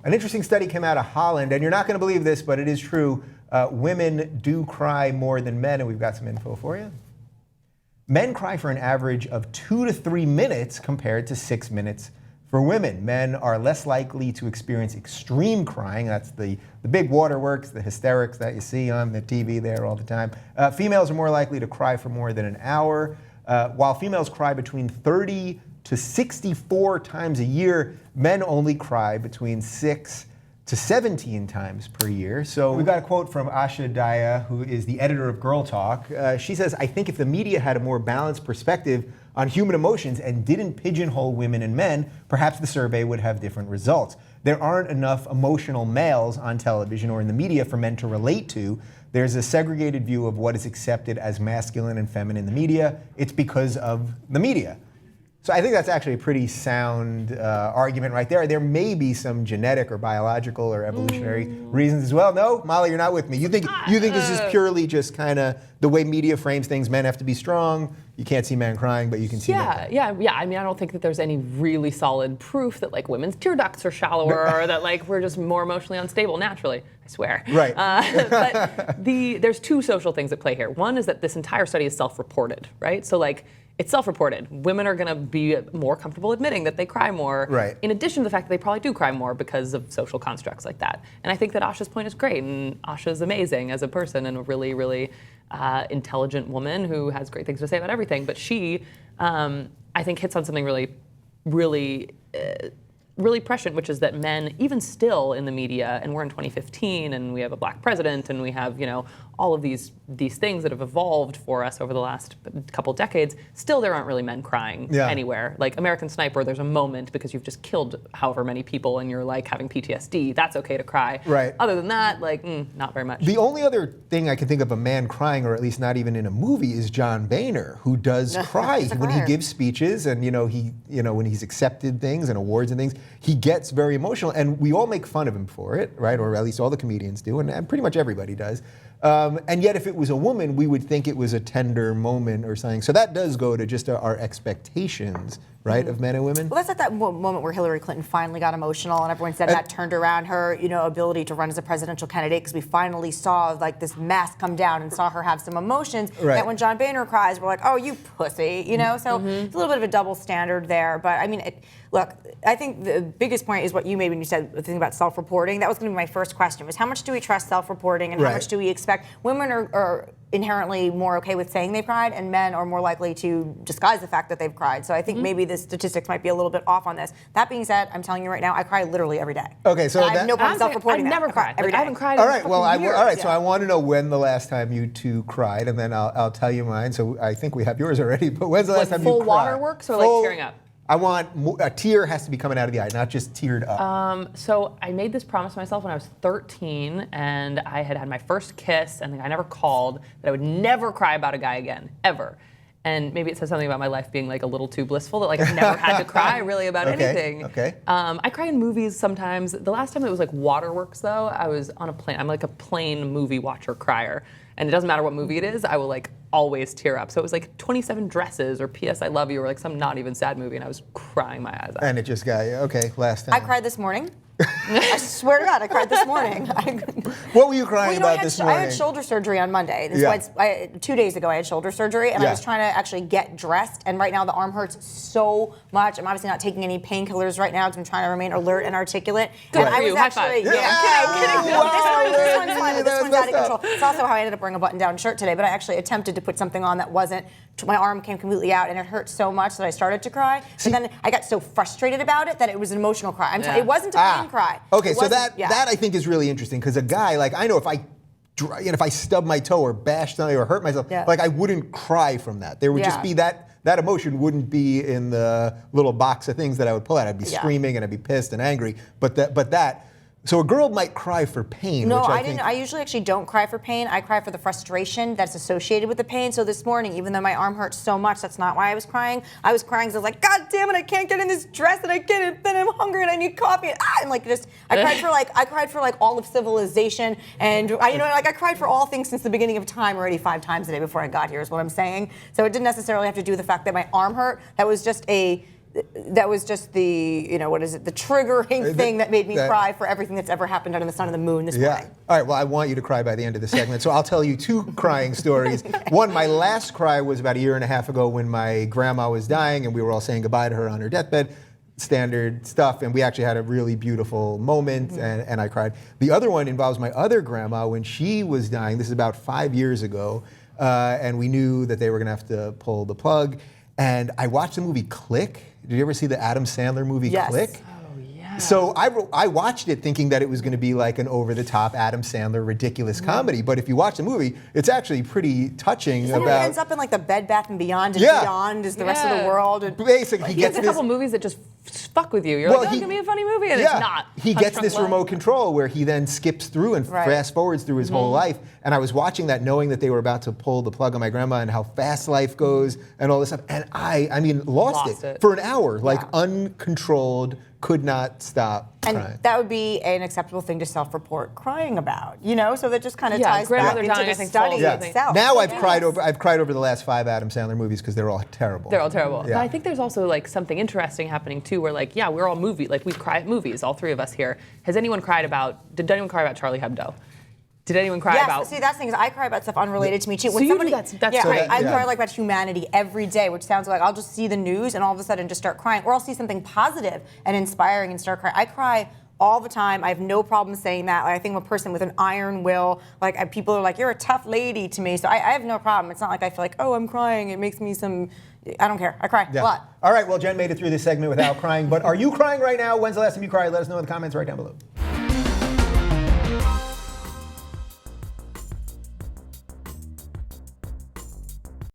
An interesting study came out of Holland, and you're not going to believe this, but it is true. Women do cry more than men, and we've got some info for you. Men cry for an average of 2 to 3 minutes compared to 6 minutes for women. Men are less likely to experience extreme crying. That's the big waterworks, the hysterics that you see on the TV there all the time. Females are more likely to cry for more than an hour. While females cry between 30 to 64 times a year, men only cry between 6 to 17 times per year. So we've got a quote from Asha Daya, who is the editor of Girl Talk. She says, "I think if the media had a more balanced perspective on human emotions and didn't pigeonhole women and men, perhaps the survey would have different results. There aren't enough emotional males on television or in the media for men to relate to. There's a segregated view of what is accepted as masculine and feminine in the media. It's because of the media." So I think that's actually a pretty sound argument right there. There may be some genetic or biological or evolutionary reasons as well. No, Molly, you're not with me. You think this is purely just kind of the way media frames things. Men have to be strong. You can't see men crying, but you can see men crying. Yeah. I mean, I don't think that there's any really solid proof that like women's tear ducts are shallower or that like we're just more emotionally unstable naturally. I swear. Right. But there's two social things at play here. One is that this entire study is self-reported, right? So like, it's self-reported. Women are going to be more comfortable admitting that they cry more. Right. In addition to the fact that they probably do cry more because of social constructs like that. And I think that Asha's point is great. And Asha's amazing as a person and a really, really intelligent woman who has great things to say about everything. But she, I think, hits on something really, really prescient, which is that men, even still in the media, and we're in 2015, and we have a black president, and we have, all of these things that have evolved for us over the last couple decades, still there aren't really men crying anywhere. Like American Sniper, there's a moment because you've just killed however many people and you're like having PTSD, that's okay to cry. Right. Other than that, like, not very much. The only other thing I can think of a man crying, or at least not even in a movie, is John Boehner, who does cry when he gives speeches and when he's accepted things and awards and things, he gets very emotional, and we all make fun of him for it, right? Or at least all the comedians do, and pretty much everybody does. And yet if it was a woman, we would think it was a tender moment or something. So that does go to just our expectations, right, of men and women? Well, that's at that moment where Hillary Clinton finally got emotional and everyone said that turned around her, ability to run as a presidential candidate, because we finally saw like this mask come down and saw her have some emotions. Right. That when John Boehner cries, we're like, oh, you pussy, So it's a little bit of a double standard there. But I mean, look, I think the biggest point is what you made when you said the thing about self-reporting. That was going to be my first question, was how much do we trust self-reporting and how much do we expect? Women are inherently more okay with saying they've cried, and men are more likely to disguise the fact that they've cried. So I think maybe the statistics might be a little bit off on this. That being said, I'm telling you right now, I cry literally every day. Okay, so I have no problem self-reporting. I've never cried. Every day. I haven't cried all in right, well, years. all right. So I want to know when the last time you two cried, and then I'll tell you mine. So I think we have yours already. But when's the last time you cried? Full waterworks or like tearing up? I want a tear has to be coming out of the eye, not just teared up. So I made this promise to myself when I was 13, and I had my first kiss, and the guy never called, that I would never cry about a guy again, ever. And maybe it says something about my life being like a little too blissful that like I've never had to cry really about anything. Okay. I cry in movies sometimes. The last time it was like Waterworks though, I was on a plane. I'm like a plane movie watcher crier. And it doesn't matter what movie it is, I will like always tear up. So it was like 27 Dresses or P.S. I Love You or like some not even sad movie, and I was crying my eyes out. And it just got you. Okay, last time. I cried this morning. I swear to God, I cried this morning. What were you crying about this morning? I had shoulder surgery on Monday. 2 days ago, I had shoulder surgery, and I was trying to actually get dressed. And right now, the arm hurts so much. I'm obviously not taking any painkillers right now because I'm trying to remain alert and articulate. Good and for I was you. actually, High five. This one's fine. This one's out of control. It's also how I ended up wearing a button-down shirt today. But I actually attempted to put something on that wasn't. My arm came completely out, and it hurt so much that I started to cry. And then I got so frustrated about it that it was an emotional cry. It wasn't a pain cry. Okay, so that I think is really interesting, because a guy, like, I know if I stub my toe or bash something or hurt myself, like I wouldn't cry from that. There would just be that emotion wouldn't be in the little box of things that I would pull out. I'd be screaming and I'd be pissed and angry. So a girl might cry for pain. No, which I didn't. I usually actually don't cry for pain. I cry for the frustration that's associated with the pain. So this morning, even though my arm hurts so much, that's not why I was crying. I was crying because I was like, God damn it, I can't get in this dress, and I can't, then I'm hungry and I need coffee. And like just, I cried for all of civilization, and I cried for all things since the beginning of time already 5 times a day before I got here is what I'm saying. So it didn't necessarily have to do with the fact that my arm hurt. That was just a that was just the, what is it, the triggering thing that made me cry for everything that's ever happened under the sun and the moon this morning. All right, well, I want you to cry by the end of the segment, so I'll tell you 2 crying stories. One, my last cry was about a year and a half ago when my grandma was dying and we were all saying goodbye to her on her deathbed. Standard stuff, and we actually had a really beautiful moment, and I cried. The other one involves my other grandma when she was dying. This is about 5 years ago, and we knew that they were gonna have to pull the plug. And I watched the movie Click. Did you ever see the Adam Sandler movie Click? So I watched it thinking that it was going to be like an over-the-top Adam Sandler ridiculous comedy, but if you watch the movie, it's actually pretty touching. It ends up in like the Bed Bath and Beyond, and Beyond is the rest of the world. And basically, he gets a couple movies that just fuck with you. You're like, oh, it's gonna be a funny movie, and it's not. He gets this remote control where he then skips through and fast forwards through his whole life. And I was watching that knowing that they were about to pull the plug on my grandma and how fast life goes and all this stuff. And I mean, lost it for an hour, like uncontrolled, could not stop crying. And that would be an acceptable thing to self-report crying about, So that just kind of ties back into the study itself. Now I've cried over the last 5 Adam Sandler movies because they're all terrible. They're all terrible. But I think there's also like something interesting happening too, where like, we're all we cry at movies, all 3 of us here. Did anyone cry about Charlie Hebdo? Did anyone cry about? Yes, see, that's the thing is I cry about stuff unrelated to me too. When somebody, that's great. I cry like about humanity every day, which sounds like I'll just see the news and all of a sudden just start crying, or I'll see something positive and inspiring and start crying. I cry all the time. I have no problem saying that. Like, I think I'm a person with an iron will. Like people are like, you're a tough lady to me, so I have no problem. It's not like I feel like, oh, I'm crying. It makes me I don't care. I cry a lot. All right, well, Jenn made it through this segment without crying, but are you crying right now? When's the last time you cried? Let us know in the comments right down below.